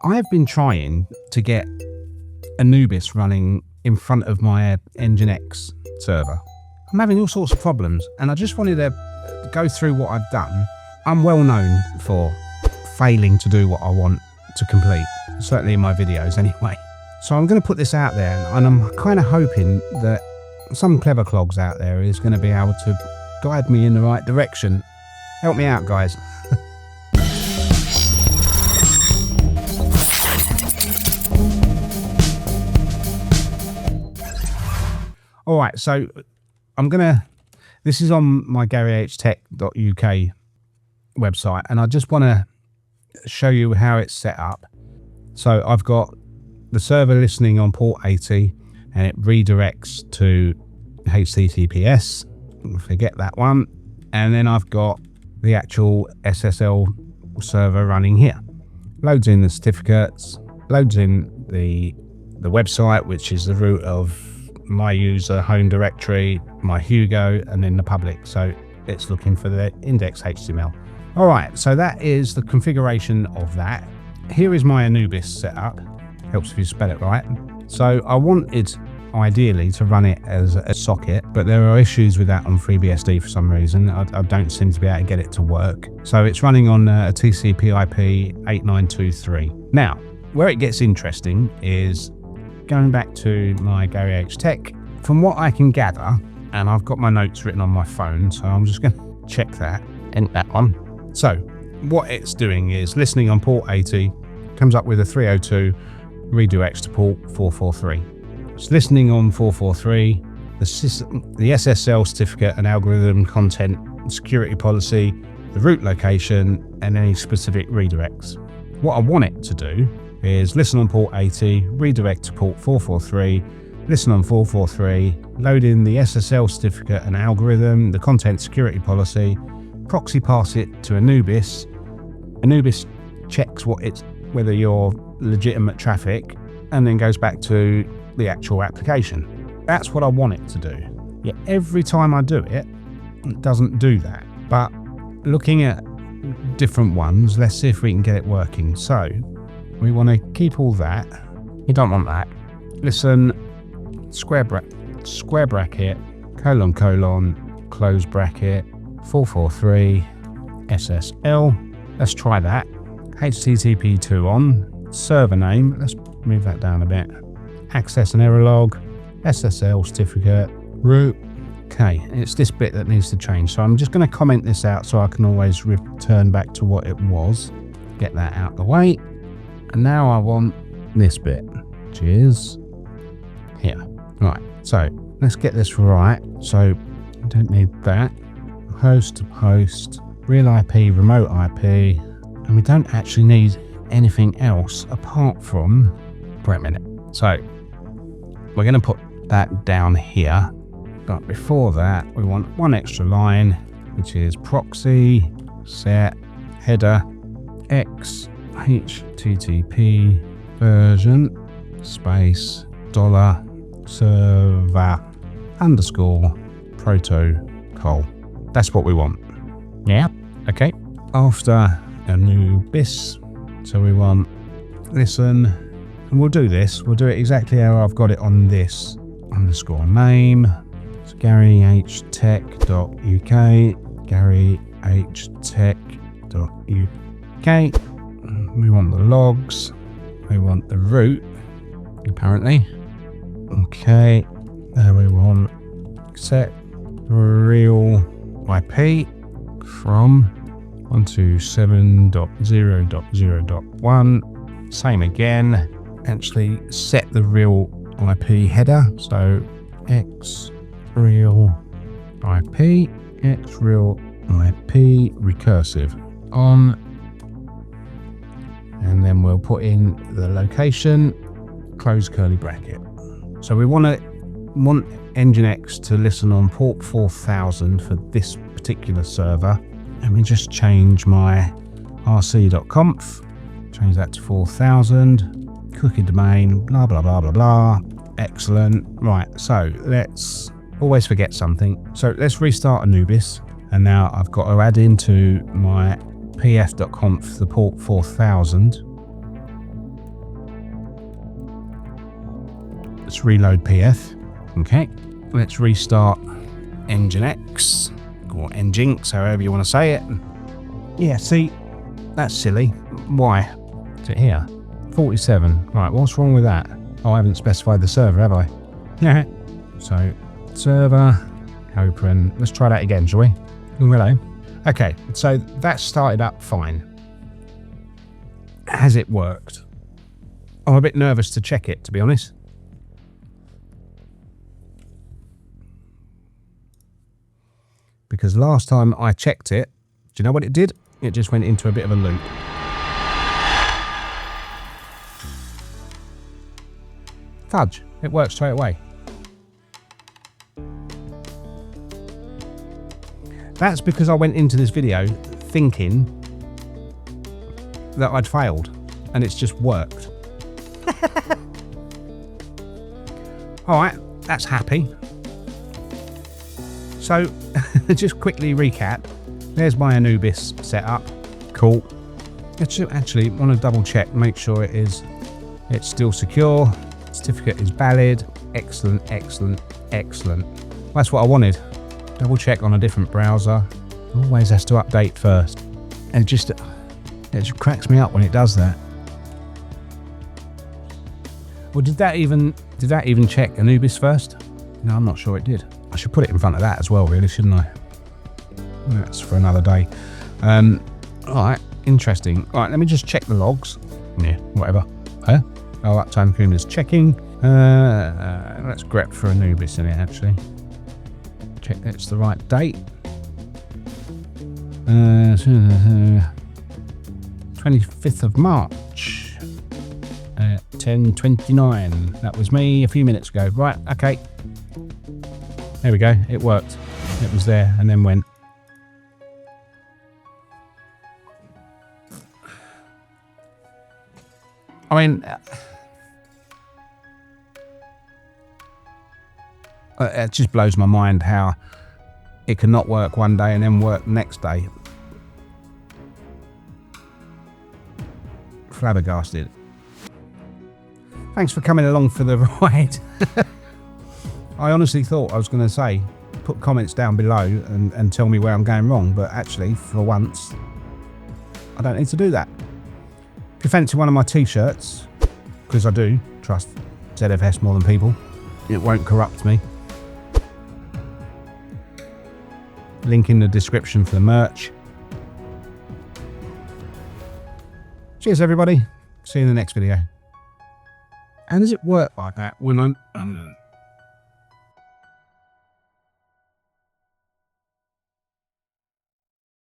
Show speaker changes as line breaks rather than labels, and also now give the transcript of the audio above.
I've been trying to get Anubis running in front of my NGINX server. I'm having all sorts of problems, and I just wanted to go through what I've done. I'm well known for failing to do what I want to complete, certainly in my videos anyway. So I'm going to put this out there, and I'm kind of hoping that some clever clogs out there is going to be able to guide me in the right direction. Help me out, guys. All right, so this is on my GaryHTech.uk website, and I just want to show you how it's set up. So I've got the server listening on port 80, and it redirects to HTTPS. Forget that one. And then I've got the actual SSL server running here. Loads in the certificates, loads in the website, which is the root of my user home directory, my Hugo, and then the public. So it's looking for the index HTML. All right, so that is the configuration of that. Here is my Anubis setup. Helps if you spell it right. So I wanted ideally to run it as a socket, but there are issues with that on FreeBSD for some reason. I don't seem to be able to get it to work. So it's running on a TCP/IP 8923. Now, where it gets interesting is going back to my GaryHTech. From what I can gather, and I've got my notes written on my phone, so I'm just going to check that in that one. So what it's doing is listening on port 80, comes up with a 302, redirects to port 443. It's listening on 443, the SSL certificate and algorithm content, security policy, the root location, and any specific redirects. What I want it to do is listen on port 80, redirect to port 443, listen on 443, load in the SSL certificate and algorithm, the content security policy, proxy pass it to Anubis. Anubis checks whether you're legitimate traffic, and then goes back to the actual application. That's what I want it to do. Yet every time I do it, it doesn't do that. But looking at different ones, let's see if we can get it working. So we want to keep all that. You don't want that. Listen, square bracket, colon, close bracket, 443, SSL. Let's try that. HTTP2 on, server name, let's move that down a bit. Access and error log, SSL certificate, root. Okay, it's this bit that needs to change. So I'm just going to comment this out so I can always return back to what it was. Get that out of the way. And now I want this bit, which is here. Right, so let's get this right. So I don't need that. Host to host, real IP, remote IP, and we don't actually need anything else apart from, wait a minute. So we're going to put that down here, but before that we want one extra line, which is proxy set header x http version space $server underscore protocol. That's what we want. Yeah. Okay. After Anubis, so we want listen, and we'll do this. We'll do it exactly how I've got it on this underscore name. It's GaryHTech.uk, GaryHTech.uk. We want the logs. We want the root, apparently. Okay. There we want set real IP from 127.0.0.1. Same again. Actually set the real IP header. So x real IP recursive on, and then we'll put in the location, close curly bracket. So we want NGINX to listen on port 4000 for this particular server. Let me just change my rc.conf, change that to 4000, cookie domain, blah, blah, blah, blah, blah. Excellent. Right, so let's always forget something. So let's restart Anubis. And now I've got to add into my pf.conf the port 4000. Let's reload PF. Okay, let's restart NGINX or NGINX, however you want to say it. Yeah, see, that's silly. Why? Is it here? 47. Right, what's wrong with that? Oh, I haven't specified the server, have I? Yeah. So, server, open. Let's try that again, shall we? Oh, hello. Okay, so that started up fine. Has it worked? I'm a bit nervous to check it, to be honest. Because last time I checked it, do you know what it did? It just went into a bit of a loop. Fudge, it worked straight away. That's because I went into this video thinking that I'd failed, and it's just worked. Alright, that's happy. So, just quickly recap. There's my Anubis setup. Cool. Actually, want to double check, make sure it's still secure. Certificate is valid. Excellent, excellent, excellent. That's what I wanted. Double check on a different browser. Always has to update first. And it just cracks me up when it does that. Well, did that even check Anubis first? No, I'm not sure it did. I should put it in front of that as well, really, shouldn't I? That's for another day. Alright, interesting. Alright, let me just check the logs. Yeah, whatever. Huh? Oh, uptime cream is checking. Let's grep for Anubis in it, actually. Check that's the right date. 25th of March. 10:29. That was me a few minutes ago. Right, okay. There we go. It worked. It was there and then went. I mean, it just blows my mind how it can not work one day and then work the next day. Flabbergasted. Thanks for coming along for the ride. I honestly thought I was going to say, put comments down below and tell me where I'm going wrong, but actually, for once, I don't need to do that. If you fancy one of my t-shirts, because I do trust ZFS more than people, it won't corrupt me. Link in the description for the merch. Cheers, everybody. See you in the next video. And does it work like that when I'm